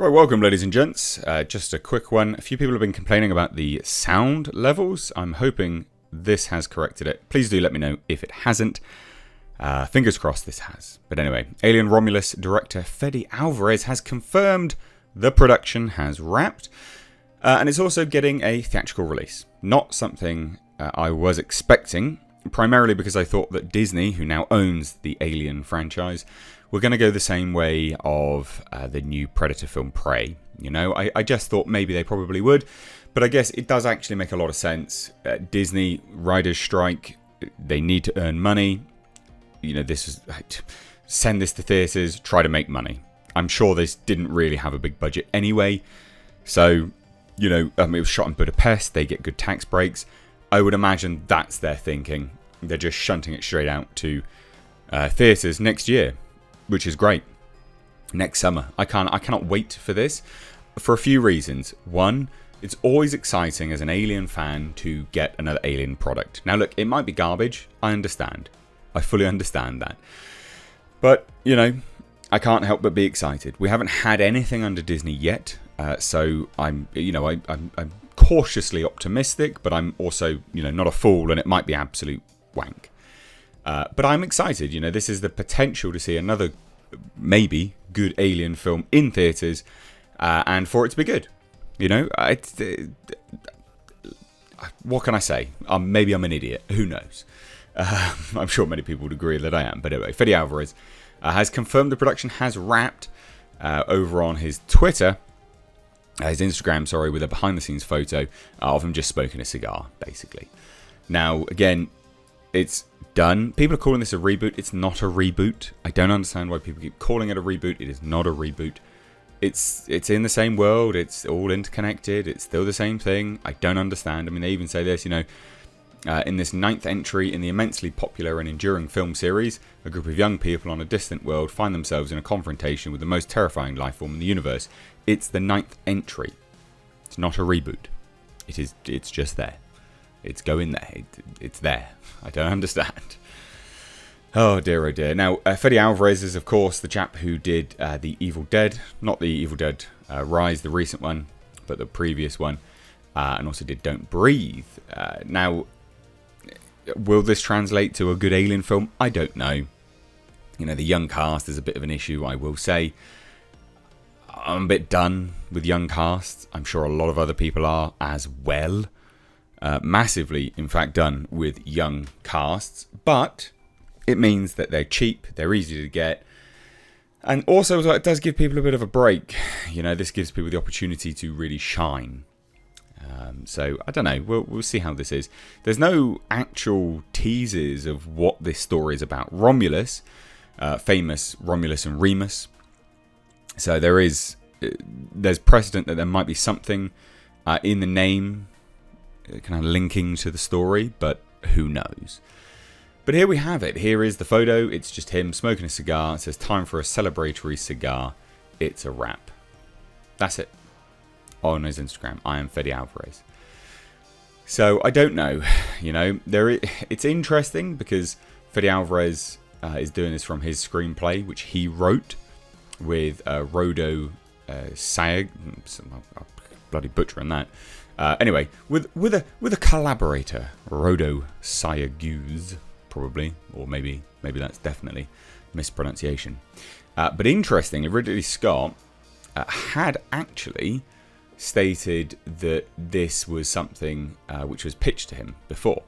Right, welcome ladies and gents. Just a quick one. A few people have been complaining about the sound levels. I'm hoping this has corrected it. Please do let me know if it hasn't. Fingers crossed this has. But anyway, Alien Romulus director Fede Alvarez has confirmed the production has wrapped. And it's also getting a theatrical release. Not something I was expecting, primarily because I thought that Disney, who now owns the Alien franchise, were going to go the same way of the new Predator film Prey. You know, I just thought maybe they probably would, but I guess it does actually make a lot of sense. Disney, writers' strike, they need to earn money. You know, this is send this to theatres, try to make money. I'm sure this didn't really have a big budget anyway, so you know, it was shot in Budapest. They get good tax breaks. I would imagine that's their thinking. They're just shunting it straight out to theatres next year, which is great. Next summer. I cannot wait for this for a few reasons. One, it's always exciting as an Alien fan to get another Alien product. Now look, it might be garbage. I understand. I fully understand that. But, you know, I can't help but be excited. We haven't had anything under Disney yet. So I'm cautiously optimistic, but I'm also, you know, not a fool, and it might be absolute wank. But I'm excited. You know, this is the potential to see another, maybe, good Alien film in theatres, and for it to be good. You know, what can I say? Maybe I'm an idiot. Who knows? I'm sure many people would agree that I am. But anyway, Fede Alvarez has confirmed the production has wrapped over on his Twitter. His Instagram, sorry, with a behind-the-scenes photo of him just smoking a cigar, basically. Now, again, it's done. People are calling this a reboot. It's not a reboot. I don't understand why people keep calling it a reboot. It is not a reboot. It's in the same world. It's all interconnected. It's still the same thing. I don't understand. I mean, they even say this, you know, in this 9th entry in the immensely popular and enduring film series, a group of young people on a distant world find themselves in a confrontation with the most terrifying life form in the universe. It's the 9th entry. It's not a reboot. It's just there. It's going there. It's there. I don't understand. Oh dear, oh dear. Now, Fede Alvarez is, of course, the chap who did The Evil Dead. Not The Evil Dead Rise, the recent one, but the previous one. And also did Don't Breathe. Now, will this translate to a good Alien film? I don't know. You know, the young cast is a bit of an issue, I will say. I'm a bit done with young casts. I'm sure a lot of other people are as well. Massively, in fact, done with young casts. But it means that they're cheap, they're easy to get. And also, it does give people a bit of a break. You know, this gives people the opportunity to really shine. So, I don't know. We'll see how this is. There's no actual teasers of what this story is about. Romulus, famous Romulus and Remus. So there's precedent that there might be something in the name kind of linking to the story, but who knows. But here we have it. Here is the photo. It's just him smoking a cigar. It says, time for a celebratory cigar. It's a wrap. That's it. On his Instagram, I am Fede Alvarez. So I don't know. You know, it's interesting because Fede Alvarez is doing this from his screenplay, which he wrote with Rodo Sayag. I'm bloody butchering that. Anyway, with a collaborator, Rodo Sayaguz, probably, or maybe that's definitely mispronunciation. But interestingly, Ridley Scott had actually stated that this was something which was pitched to him before.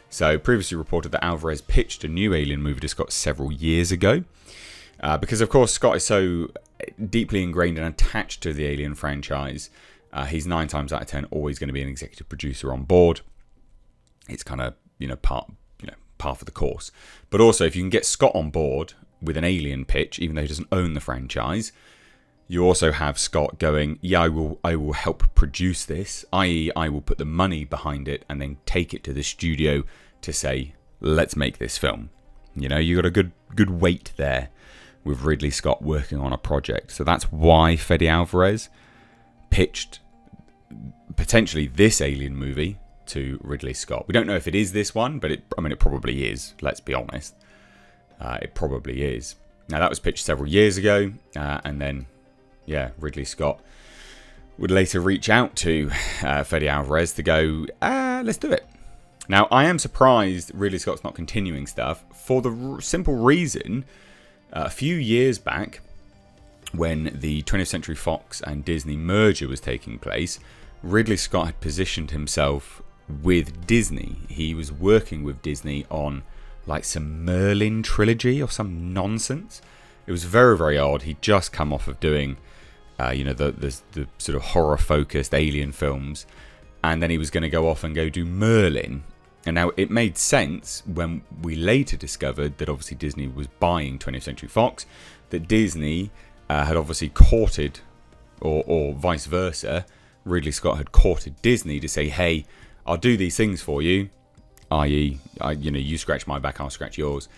So previously reported that Alvarez pitched a new Alien movie to Scott several years ago. Because, of course, Scott is so deeply ingrained and attached to the Alien franchise. He's 9 times out of 10 always going to be an executive producer on board. It's kind of, part of the course. But also, if you can get Scott on board with an Alien pitch, even though he doesn't own the franchise, you also have Scott going, yeah, I will help produce this, i.e. I will put the money behind it and then take it to the studio to say, let's make this film. You know, you got a good weight there with Ridley Scott working on a project. So that's why Fede Alvarez pitched potentially this Alien movie to Ridley Scott. We don't know if it is this one, but it probably is, let's be honest. It probably is. Now, that was pitched several years ago, and then Ridley Scott would later reach out to Fede Alvarez to go, let's do it. Now, I am surprised Ridley Scott's not continuing stuff for the simple reason, a few years back, when the 20th Century Fox and Disney merger was taking place, Ridley Scott had positioned himself with Disney. He was working with Disney on like some Merlin trilogy or some nonsense. It was very, very odd. He'd just come off of doing, the sort of horror-focused Alien films, and then he was going to go off and go do Merlin. And now it made sense when we later discovered that obviously Disney was buying 20th Century Fox, that Disney had obviously courted, or vice versa, Ridley Scott had courted Disney to say, hey, I'll do these things for you, i.e., you scratch my back, I'll scratch yours.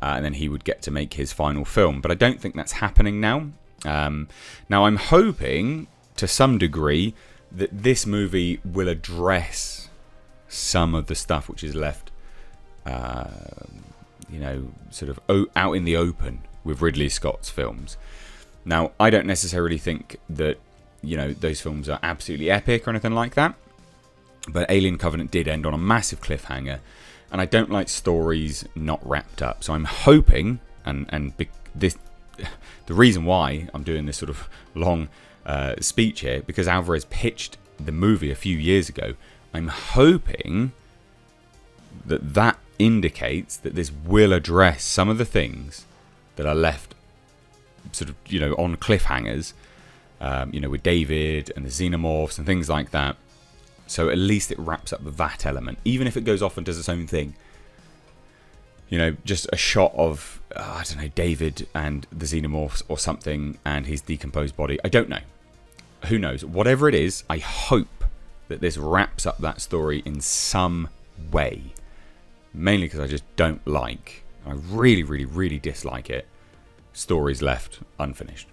And then he would get to make his final film. But I don't think that's happening now. Now, I'm hoping, to some degree, that this movie will address some of the stuff which is left, sort of out in the open with Ridley Scott's films. Now, I don't necessarily think that, those films are absolutely epic or anything like that. But Alien Covenant did end on a massive cliffhanger. And I don't like stories not wrapped up. So I'm hoping, the reason why I'm doing this sort of long speech here, because Alvarez pitched the movie a few years ago, I'm hoping that indicates that this will address some of the things that are left sort of, on cliffhangers, with David and the xenomorphs and things like that. So at least it wraps up that element, even if it goes off and does its own thing. Just a shot of, David and the xenomorphs or something and his decomposed body. I don't know. Who knows? Whatever it is, I hope that this wraps up that story in some way. Mainly because I just don't like, I really, really, really dislike it, stories left unfinished.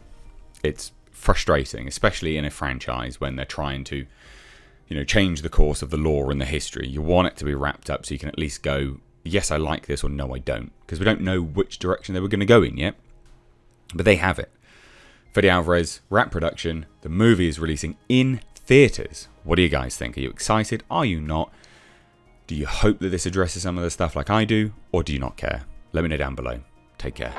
It's frustrating, especially in a franchise when they're trying to, change the course of the lore and the history. You want it to be wrapped up so you can at least go, yes, I like this, or no, I don't. Because we don't know which direction they were going to go in yet. But they have it. Fede Alvarez, wrap production. The movie is releasing in theatres. What do you guys think? Are you excited? Are you not? Do you hope that this addresses some of the stuff like I do? Or do you not care? Let me know down below. Take care.